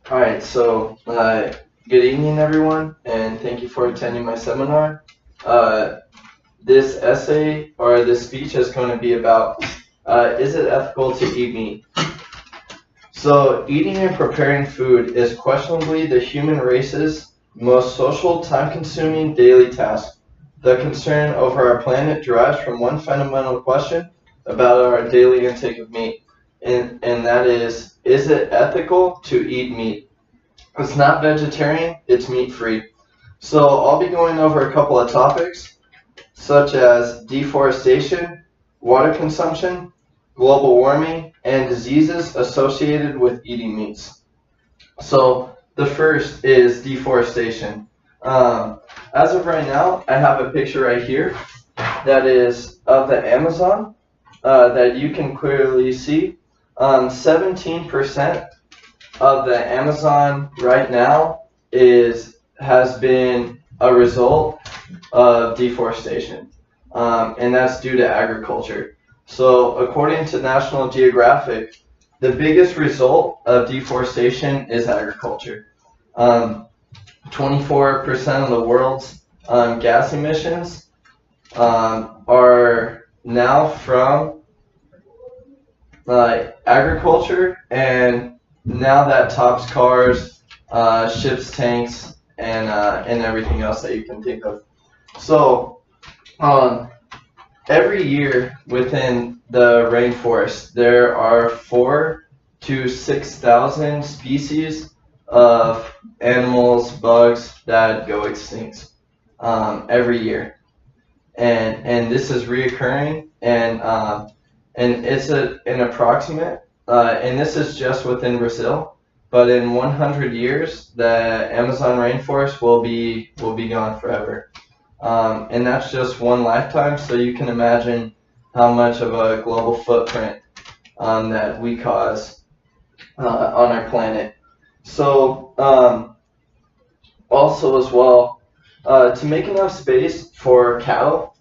Alright, good evening everyone, and thank you for attending my seminar. Uh, this essay or this speech is going to be about is it ethical to eat meat? So, eating and preparing food is questionably the human race's most social, time consuming daily task. The concern over our planet derives from one fundamental question about our daily intake of meat, and that is it ethical to eat meat? It's not vegetarian, it's meat free. So I'll be going over a couple of topics such as deforestation, water consumption, global warming, and diseases associated with eating meats. So the first is deforestation. As of right now, I have a picture right here that is of the Amazon that you can clearly see. 17% of the Amazon right now has been a result of deforestation, and that's due to agriculture. So, according to National Geographic, the biggest result of deforestation is agriculture. Um, 24% of the world's gas emissions are now from agriculture, and now that tops cars, ships, tanks, and everything else that you can think of. So, um, every year within the rainforest, there are 4 to 6,000 species of animals, bugs that go extinct every year, and this is reoccurring, and it's an approximate, and this is just within Brazil. But in 100 years, the Amazon rainforest will be gone forever, and that's just one lifetime. So you can imagine how much of a global footprint that we cause on our planet. So also as well, to make enough space for cattle,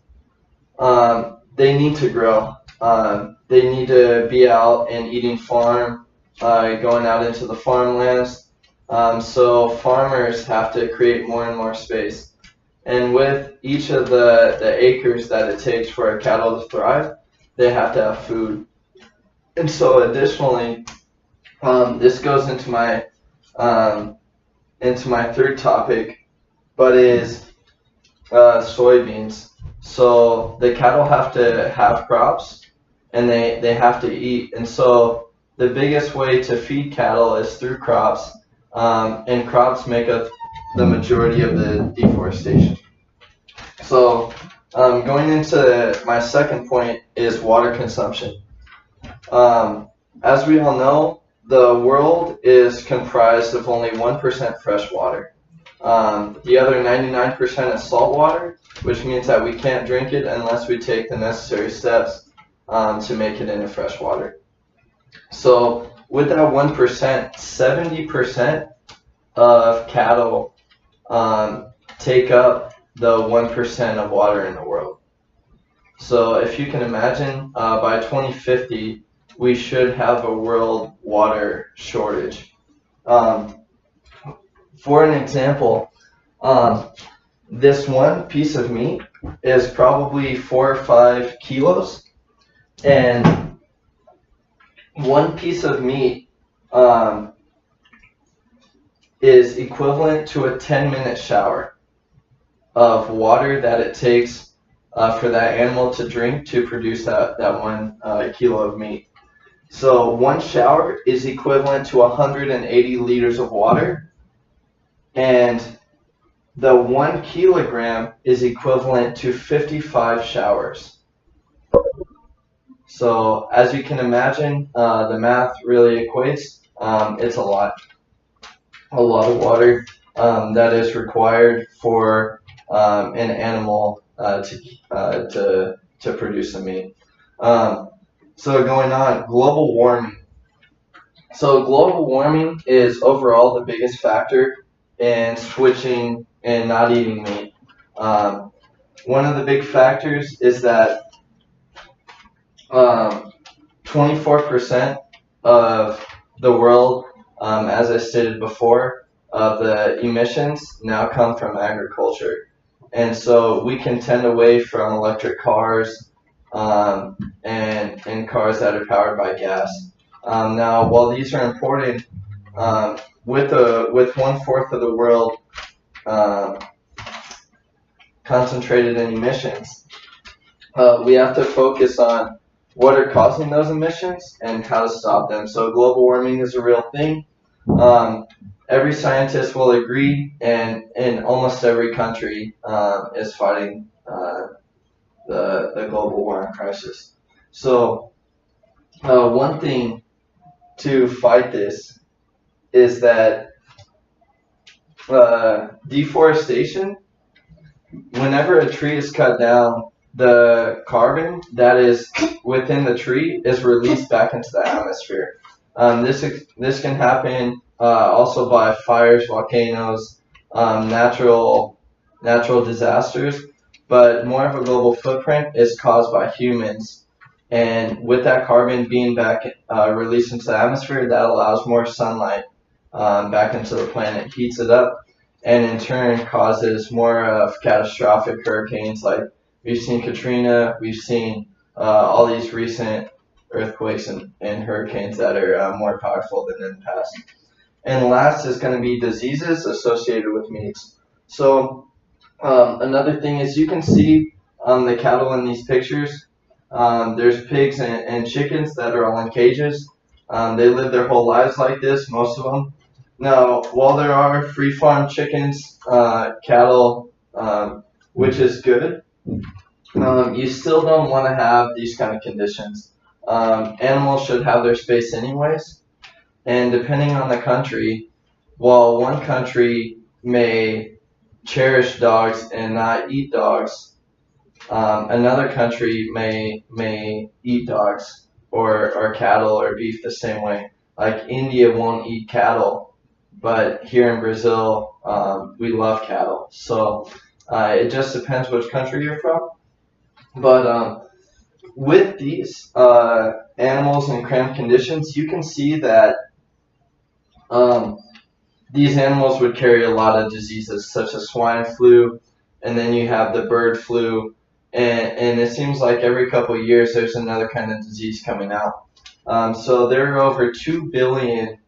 they need to grow. They need to be out and eating farm, going out into the farmlands. So farmers have to create more and more space. And with each of the acres that it takes for a cattle to thrive, they have to have food. And so additionally, this goes um, into my third topic, but is soybeans. So the cattle have to have crops, and they have to eat. And so the biggest way to feed cattle is through crops, and crops make up the majority of the deforestation. So going into my second point is water consumption. As we all know, the world is comprised of only 1% fresh water. The other 99% is salt water, which means that we can't drink it unless we take the necessary steps to make it into fresh water. So with that 1%, 70% of cattle take up the 1% of water in the world. So if you can imagine, by 2050, we should have a world water shortage. For an example, this one piece of meat is probably 4 or 5 kilos, and one piece of meat is equivalent to a 10-minute shower of water that it takes for that animal to drink to produce that 1 kilo of meat. So one shower is equivalent to 180 liters of water, and the 1 kilogram is equivalent to 55 showers. So as you can imagine, the math really equates. It's a lot of water that is required for an animal to produce a meat. So going on, global warming. So global warming is overall the biggest factor in switching and not eating meat. One of the big factors is that 24% of the world as I stated before, the emissions now come from agriculture. And so we can tend away from electric cars and cars that are powered by gas. Now, while these are important, with 1/4 of the world um, concentrated in emissions, we have to focus on what are causing those emissions and how to stop them. So global warming is a real thing. Um, every scientist will agree, and in almost every country is fighting the global warming crisis. So one thing to fight this is that deforestation. Whenever a tree is cut down, the carbon that is within the tree is released back into the atmosphere. This can happen also by fires, volcanoes, natural disasters, but more of a global footprint is caused by humans. And with that carbon being back released into the atmosphere, that allows more sunlight back into the planet, heats it up, and in turn causes more of catastrophic hurricanes like we've seen Katrina, we've seen all these recent earthquakes and hurricanes that are more powerful than in the past. And last is going to be diseases associated with meats. So another thing is you can see the cattle in these pictures. There's pigs and chickens that are all in cages. They live their whole lives like this, most of them. Now, while there are free farm chickens, cattle, which is good, you still don't want to have these kind of conditions. Animals should have their space anyways, and depending on the country, while one country may cherish dogs and not eat dogs, another country may eat dogs or cattle or beef the same way. Like India won't eat cattle, but here in Brazil, we love cattle. So it just depends which country you're from. But with these animals in cramped conditions, you can see that um, these animals would carry a lot of diseases such as swine flu, and then you have the bird flu, and it seems like every couple of years there's another kind of disease coming out. So there are over 2 billion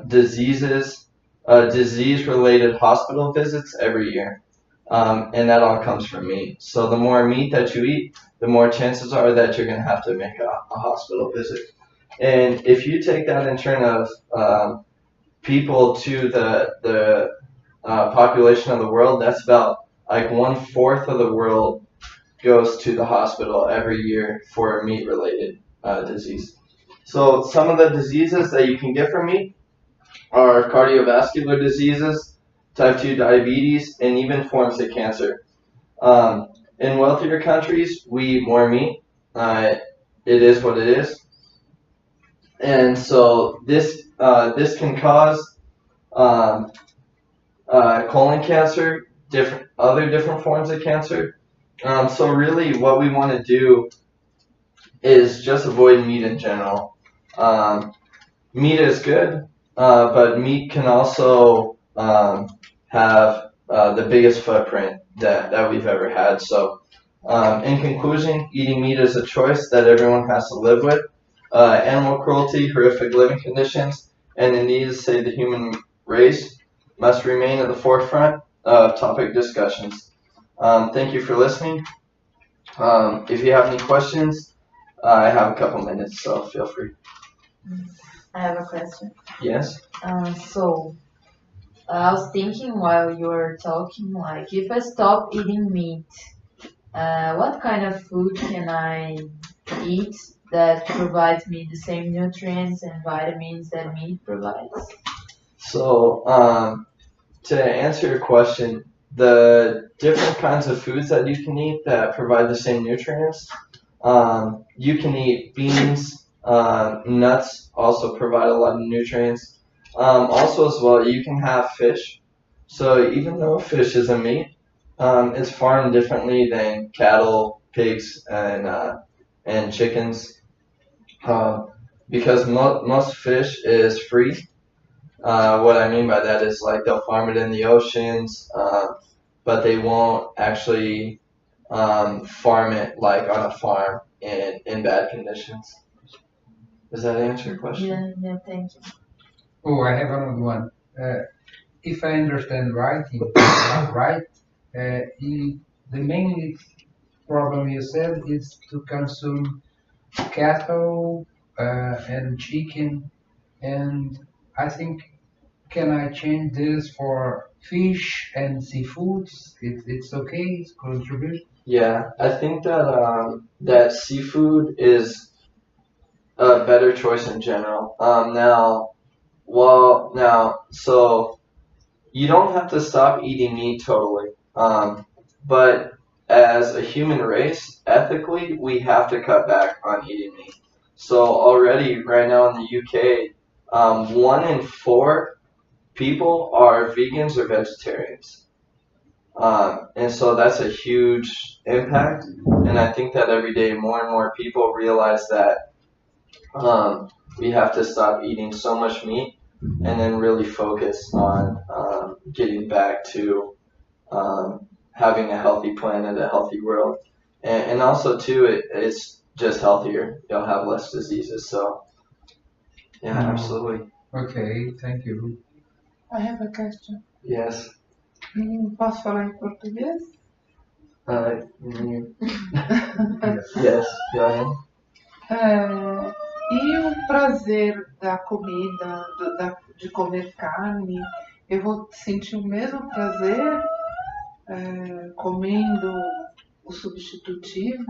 disease-related hospital visits every year, and that all comes from meat. So the more meat that you eat, the more chances are that you're going to have to make a hospital visit. And if you take that in turn of people to the population of the world, that's about like 1/4 of the world goes to the hospital every year for meat-related disease. So some of the diseases that you can get from meat are cardiovascular diseases, type 2 diabetes, and even forms of cancer. In wealthier countries, we eat more meat. It is what it is. And so this can cause colon cancer, different forms of cancer. So really, what we want to do is just avoid meat in general. Meat is good, but meat can also have the biggest footprint that we've ever had. So, in conclusion, eating meat is a choice that everyone has to live with. Animal cruelty, horrific living conditions, and the need to save the human race must remain at the forefront of topic discussions. Thank you for listening. If you have any questions, I have a couple minutes, so feel free. I have a question. Yes? So I was thinking while you were talking, like if I stop eating meat, what kind of food can I eat that provides me the same nutrients and vitamins that meat provides? So, to answer your question, the different kinds of foods that you can eat that provide the same nutrients, you can eat beans, nuts also provide a lot of nutrients. Also, as well, you can have fish. So, even though fish is a meat, it's farmed differently than cattle, pigs, and chickens. Um, because most fish is free. What I mean by that is like they'll farm it in the oceans, but they won't actually farm it like on a farm in bad conditions. Does that answer your question? Yeah, thank you. Oh, I have another one. If I understand right, the main problem you said is to consume cattle and chicken, and I think can I change this for fish and seafoods? It's okay. It's contribute. Yeah, I think that that seafood is a better choice in general. So you don't have to stop eating meat totally. But as a human race, ethically, we have to cut back on eating meat. So already, right now in the UK, 1 in 4 people are vegans or vegetarians. And so that's a huge impact. And I think that every day more and more people realize that we have to stop eating so much meat and then really focus on getting back to having a healthy planet, a healthy world. And also, too, it's just healthier. You'll have less diseases. So, yeah, absolutely. Okay, thank you. I have a question. Yes. Posso falar em português? Yes, go ahead. E o prazer da comida, de comer carne, eu vou sentir o mesmo prazer comendo o substitutivo?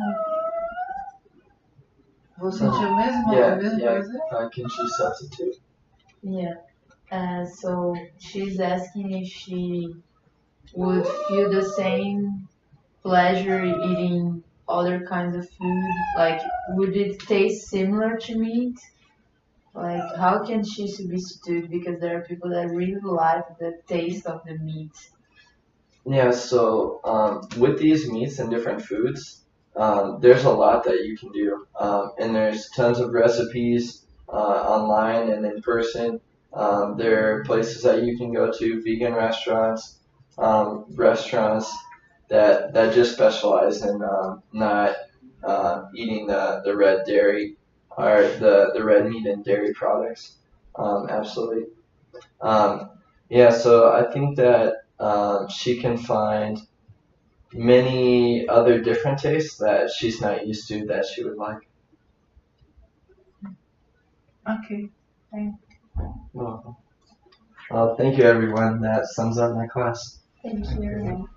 Vou sentir o mesmo prazer? Can she substitute? Yeah. So she's asking if she would feel the same pleasure eating other kinds of food. Like, would it taste similar to meat? Like, how can she substitute? Because there are people that really like the taste of the meat. Yeah, so with these meats and different foods, there's a lot that you can do. And there's tons of recipes online and in person. There are places that you can go to, vegan restaurants, restaurants that just specialize in not eating the red dairy or the red meat and dairy products. Absolutely. Yeah, so I think that she can find many other different tastes that she's not used to that she would like. Ok, thank you. Well, thank you, everyone. That sums up my class. Thank you.